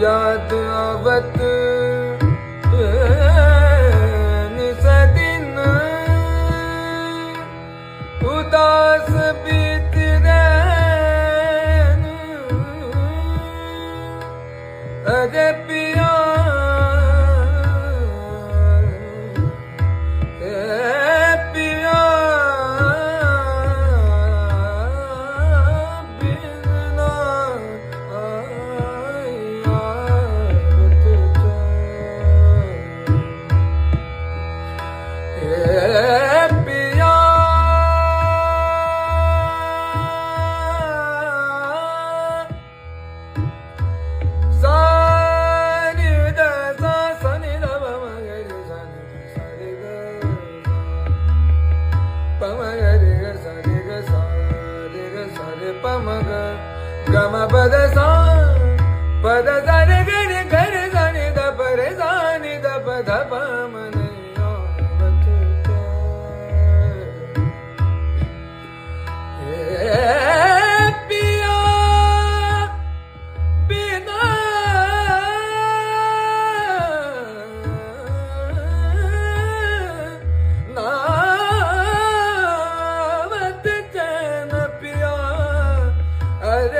याद आवत निस दिन उदास बीत रैन अरे पिया गम पद सा पद सा रे ग घर जाने द पर जाने द पद प मन पिया बिना नावत चैन पिया अरे